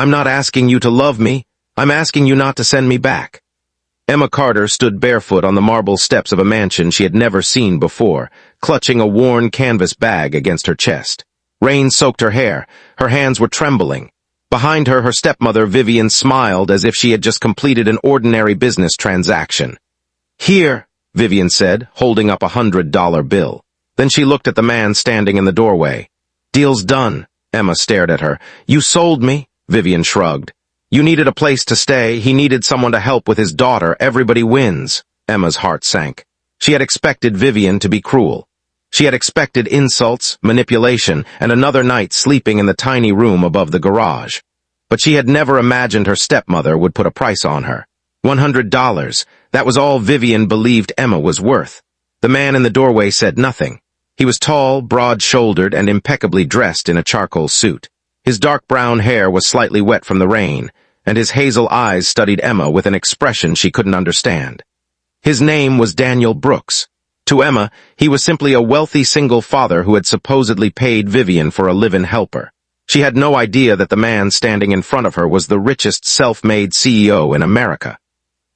I'm not asking you to love me. I'm asking you not to send me back. Emma Carter stood barefoot on the marble steps of a mansion she had never seen before, clutching a worn canvas bag against her chest. Rain soaked her hair. Her hands were trembling. Behind her, her stepmother, Vivian, smiled as if she had just completed an ordinary business transaction. "Here," Vivian said, holding up $100 bill. Then she looked at the man standing in the doorway. "Deal's done." Emma stared at her. "You sold me," Vivian shrugged. "You needed a place to stay. He needed someone to help with his daughter. Everybody wins." Emma's heart sank. She had expected Vivian to be cruel. She had expected insults, manipulation, and another night sleeping in the tiny room above the garage. But she had never imagined her stepmother would put a price on her. $100. That was all Vivian believed Emma was worth. The man in the doorway said nothing. He was tall, broad-shouldered, and impeccably dressed in a charcoal suit. His dark brown hair was slightly wet from the rain, and his hazel eyes studied Emma with an expression she couldn't understand. His name was Daniel Brooks. To Emma, he was simply a wealthy single father who had supposedly paid Vivian for a live-in helper. She had no idea that the man standing in front of her was the richest self-made CEO in America.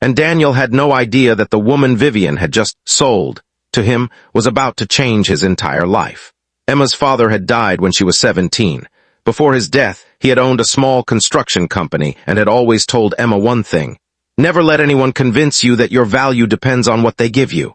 And Daniel had no idea that the woman Vivian had just sold to him was about to change his entire life. Emma's father had died when she was 17. Before his death, he had owned a small construction company and had always told Emma one thing: never let anyone convince you that your value depends on what they give you.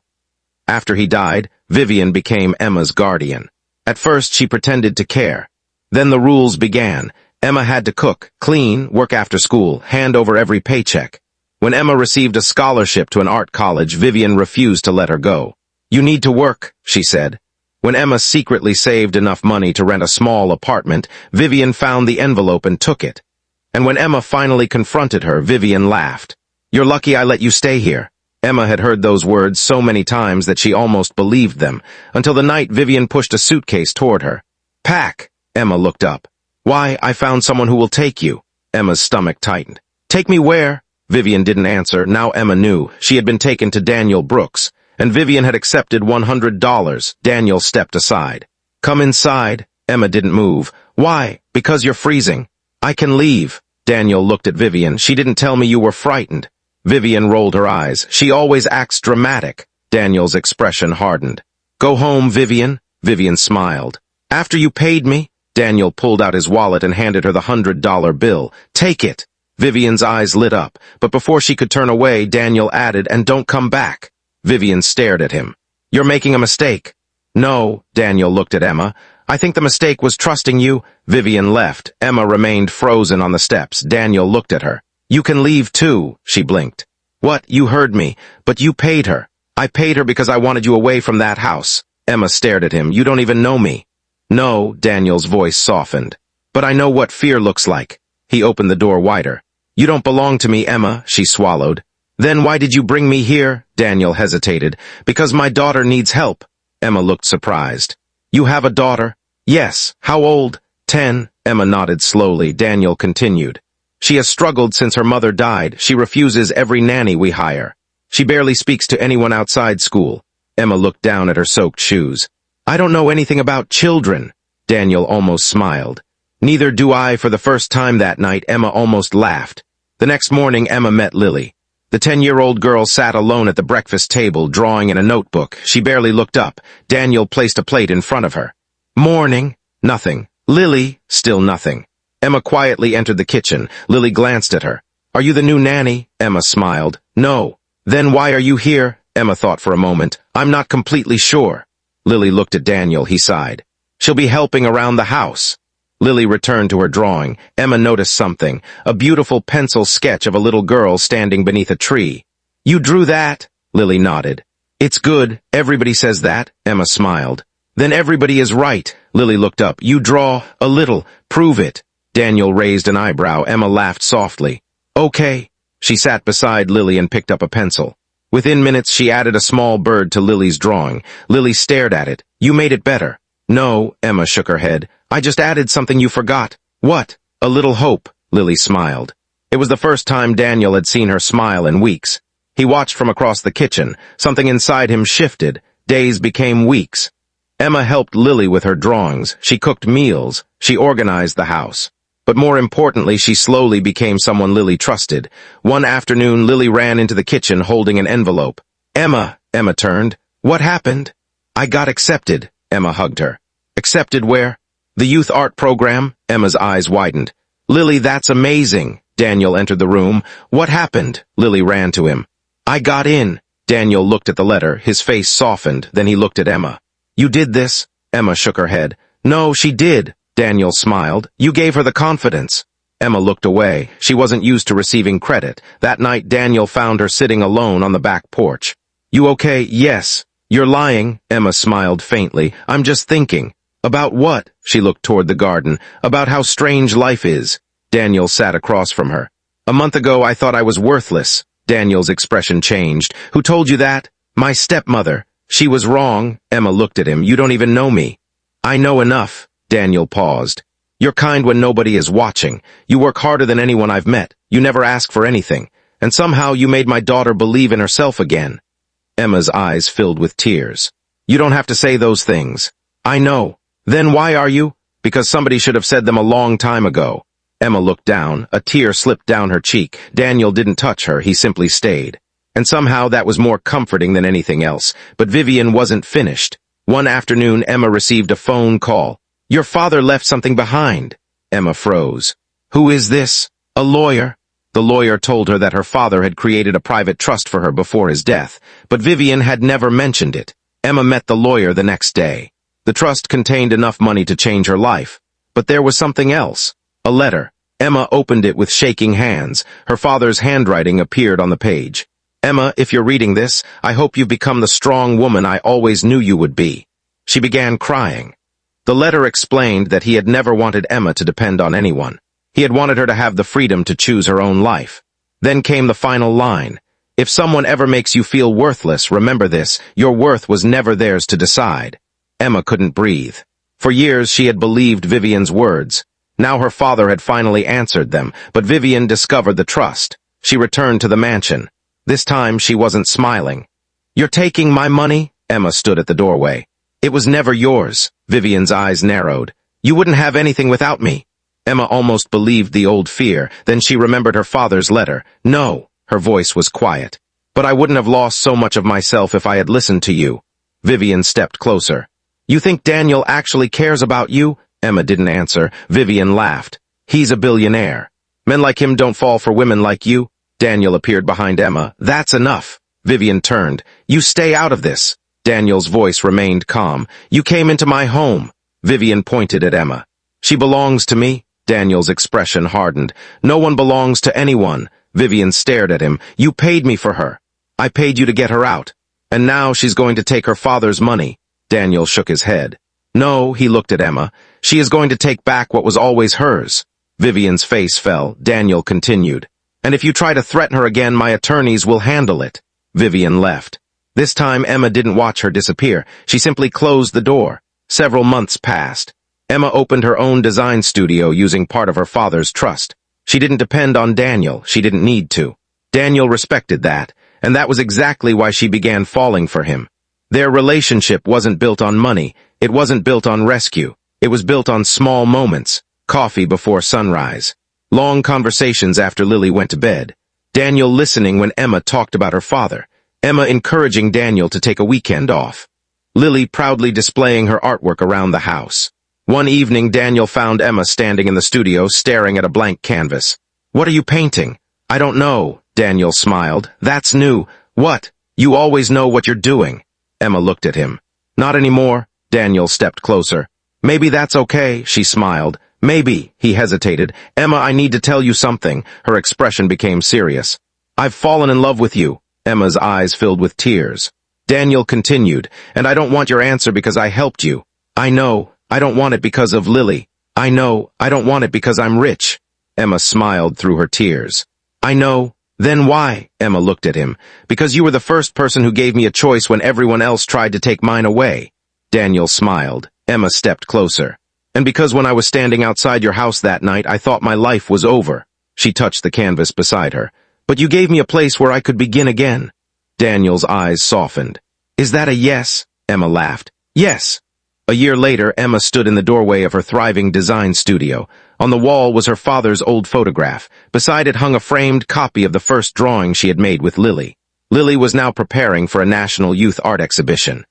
After he died, Vivian became Emma's guardian. At first, she pretended to care. Then the rules began. Emma had to cook, clean, work after school, hand over every paycheck. When Emma received a scholarship to an art college, Vivian refused to let her go. "You need to work," she said. When Emma secretly saved enough money to rent a small apartment, Vivian found the envelope and took it. And when Emma finally confronted her, Vivian laughed. "You're lucky I let you stay here." Emma had heard those words so many times that she almost believed them, until the night Vivian pushed a suitcase toward her. "Pack." Emma looked up. "Why, I found someone who will take you." Emma's stomach tightened. "Take me where?" Vivian didn't answer. Now Emma knew. She had been taken to Daniel Brooks, and Vivian had accepted $100. Daniel stepped aside. "Come inside." Emma didn't move. "Why?" "Because you're freezing." "I can leave." Daniel looked at Vivian. "She didn't tell me you were frightened." Vivian rolled her eyes. "She always acts dramatic." Daniel's expression hardened. "Go home, Vivian." Vivian smiled. "After you paid me?" Daniel pulled out his wallet and handed her the $100 bill. "Take it." Vivian's eyes lit up, but before she could turn away, Daniel added, "And don't come back." Vivian stared at him. "You're making a mistake." "No." Daniel looked at Emma. "I think the mistake was trusting you." Vivian left. Emma remained frozen on the steps. Daniel looked at her. "You can leave too," she blinked. "What? You heard me. But you paid her." "I paid her because I wanted you away from that house." Emma stared at him. "You don't even know me." "No," Daniel's voice softened. "But I know what fear looks like." He opened the door wider. "You don't belong to me, Emma," she swallowed. "Then why did you bring me here?" Daniel hesitated. "Because my daughter needs help." Emma looked surprised. "You have a daughter?" "Yes." "How old?" 10. Emma nodded slowly. Daniel continued. "She has struggled since her mother died. She refuses every nanny we hire. She barely speaks to anyone outside school." Emma looked down at her soaked shoes. "I don't know anything about children." Daniel almost smiled. "Neither do I." For the first time that night, Emma almost laughed. The next morning, Emma met Lily. The 10-year-old girl sat alone at the breakfast table, drawing in a notebook. She barely looked up. Daniel placed a plate in front of her. "Morning." Nothing. "Lily." Still nothing. Emma quietly entered the kitchen. Lily glanced at her. "Are you the new nanny?" Emma smiled. "No." "Then why are you here?" Emma thought for a moment. "I'm not completely sure." Lily looked at Daniel. He sighed. "She'll be helping around the house." Lily returned to her drawing. Emma noticed something, a beautiful pencil sketch of a little girl standing beneath a tree. "You drew that?" Lily nodded. "It's good. Everybody says that." Emma smiled. "Then everybody is right." Lily looked up. "You draw a little. Prove it." Daniel raised an eyebrow. Emma laughed softly. "Okay." She sat beside Lily and picked up a pencil. Within minutes, she added a small bird to Lily's drawing. Lily stared at it. "You made it better." "No," Emma shook her head. "I just added something you forgot." "What?" "A little hope." Lily smiled. It was the first time Daniel had seen her smile in weeks. He watched from across the kitchen. Something inside him shifted. Days became weeks. Emma helped Lily with her drawings. She cooked meals. She organized the house. But more importantly, she slowly became someone Lily trusted. One afternoon, Lily ran into the kitchen holding an envelope. Emma turned. What happened? I got accepted, Emma hugged her. Accepted where? The youth art program, Emma's eyes widened. Lily, that's amazing. Daniel entered the room. What happened? Lily ran to him. I got in. Daniel looked at the letter, his face softened, then he looked at Emma. You did this? Emma shook her head. No, she did. Daniel smiled. You gave her the confidence. Emma looked away. She wasn't used to receiving credit. That night, Daniel found her sitting alone on the back porch. You okay? Yes. You're lying. Emma smiled faintly. I'm just thinking. About what? She looked toward the garden. About how strange life is. Daniel sat across from her. A month ago, I thought I was worthless. Daniel's expression changed. Who told you that? My stepmother. She was wrong. Emma looked at him. You don't even know me. I know enough. Daniel paused. You're kind when nobody is watching. You work harder than anyone I've met. You never ask for anything. And somehow you made my daughter believe in herself again. Emma's eyes filled with tears. You don't have to say those things. I know. Then why are you? Because somebody should have said them a long time ago. Emma looked down. A tear slipped down her cheek. Daniel didn't touch her. He simply stayed. And somehow that was more comforting than anything else. But Vivian wasn't finished. One afternoon, Emma received a phone call. Your father left something behind. Emma froze. Who is this? A lawyer? The lawyer told her that her father had created a private trust for her before his death, but Vivian had never mentioned it. Emma met the lawyer the next day. The trust contained enough money to change her life. But there was something else. A letter. Emma opened it with shaking hands. Her father's handwriting appeared on the page. Emma, if you're reading this, I hope you've become the strong woman I always knew you would be. She began crying. The letter explained that he had never wanted Emma to depend on anyone. He had wanted her to have the freedom to choose her own life. Then came the final line. If someone ever makes you feel worthless, remember this, your worth was never theirs to decide. Emma couldn't breathe. For years she had believed Vivian's words. Now her father had finally answered them, but Vivian discovered the trust. She returned to the mansion. This time she wasn't smiling. You're taking my money? Emma stood at the doorway. It was never yours. Vivian's eyes narrowed. You wouldn't have anything without me. Emma almost believed the old fear. Then she remembered her father's letter. No. Her voice was quiet. But I wouldn't have lost so much of myself if I had listened to you. Vivian stepped closer. You think Daniel actually cares about you? Emma didn't answer. Vivian laughed. He's a billionaire. Men like him don't fall for women like you. Daniel appeared behind Emma. That's enough. Vivian turned. You stay out of this. Daniel's voice remained calm. You came into my home. Vivian pointed at Emma. She belongs to me. Daniel's expression hardened. No one belongs to anyone. Vivian stared at him. You paid me for her. I paid you to get her out. And now she's going to take her father's money. Daniel shook his head. No, he looked at Emma. She is going to take back what was always hers. Vivian's face fell. Daniel continued. And if you try to threaten her again, my attorneys will handle it. Vivian left. This time Emma didn't watch her disappear. She simply closed the door. Several months passed. Emma opened her own design studio using part of her father's trust. She didn't depend on Daniel. She didn't need to. Daniel respected that, and that was exactly why she began falling for him. Their relationship wasn't built on money. It wasn't built on rescue. It was built on small moments. Coffee before sunrise. Long conversations after Lily went to bed. Daniel listening when Emma talked about her father. Emma encouraging Daniel to take a weekend off. Lily proudly displaying her artwork around the house. One evening, Daniel found Emma standing in the studio staring at a blank canvas. What are you painting? I don't know. Daniel smiled. That's new. What? You always know what you're doing. Emma looked at him. Not anymore. Daniel stepped closer. Maybe that's okay, she smiled. Maybe, he hesitated. Emma, I need to tell you something. Her expression became serious. I've fallen in love with you. Emma's eyes filled with tears. Daniel continued, and I don't want your answer because I helped you. I know, I don't want it because of Lily. I know, I don't want it because I'm rich. Emma smiled through her tears. I know. Then why? Emma looked at him. Because you were the first person who gave me a choice when everyone else tried to take mine away. Daniel smiled. Emma stepped closer. And because when I was standing outside your house that night, I thought my life was over. She touched the canvas beside her. But you gave me a place where I could begin again. Daniel's eyes softened. Is that a yes? Emma laughed. Yes. A year later, Emma stood in the doorway of her thriving design studio. On the wall was her father's old photograph. Beside it hung a framed copy of the first drawing she had made with Lily. Lily was now preparing for a national youth art exhibition.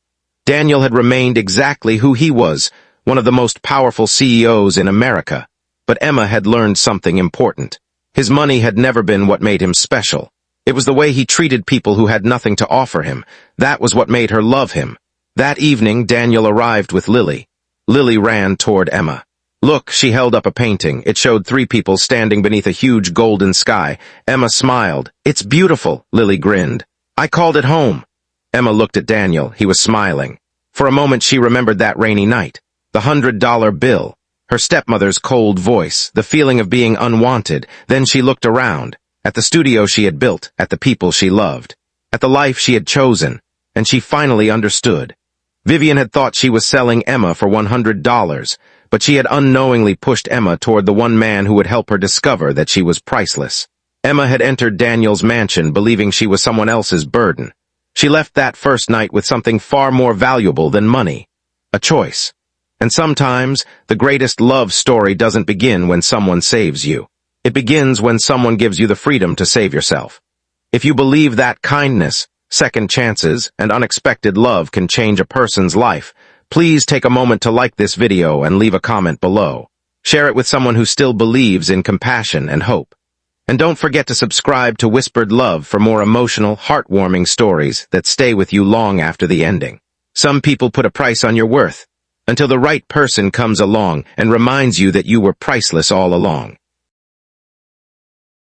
Daniel had remained exactly who he was, one of the most powerful CEOs in America. But Emma had learned something important. His money had never been what made him special. It was the way he treated people who had nothing to offer him. That was what made her love him. That evening, Daniel arrived with Lily. Lily ran toward Emma. "Look," she held up a painting. It showed 3 people standing beneath a huge golden sky. Emma smiled. "It's beautiful," Lily grinned. "I called it home." Emma looked at Daniel. He was smiling. For a moment she remembered that rainy night. The $100 bill. Her stepmother's cold voice. The feeling of being unwanted. Then she looked around. At the studio she had built. At the people she loved. At the life she had chosen. And she finally understood. Vivian had thought she was selling Emma for $100, but she had unknowingly pushed Emma toward the one man who would help her discover that she was priceless. Emma had entered Daniel's mansion believing she was someone else's burden. She left that first night with something far more valuable than money. A choice. And sometimes, the greatest love story doesn't begin when someone saves you. It begins when someone gives you the freedom to save yourself. If you believe that kindness, second chances, and unexpected love can change a person's life, please take a moment to like this video and leave a comment below. Share it with someone who still believes in compassion and hope. And don't forget to subscribe to Whispered Love for more emotional, heartwarming stories that stay with you long after the ending. Some people put a price on your worth, until the right person comes along and reminds you that you were priceless all along.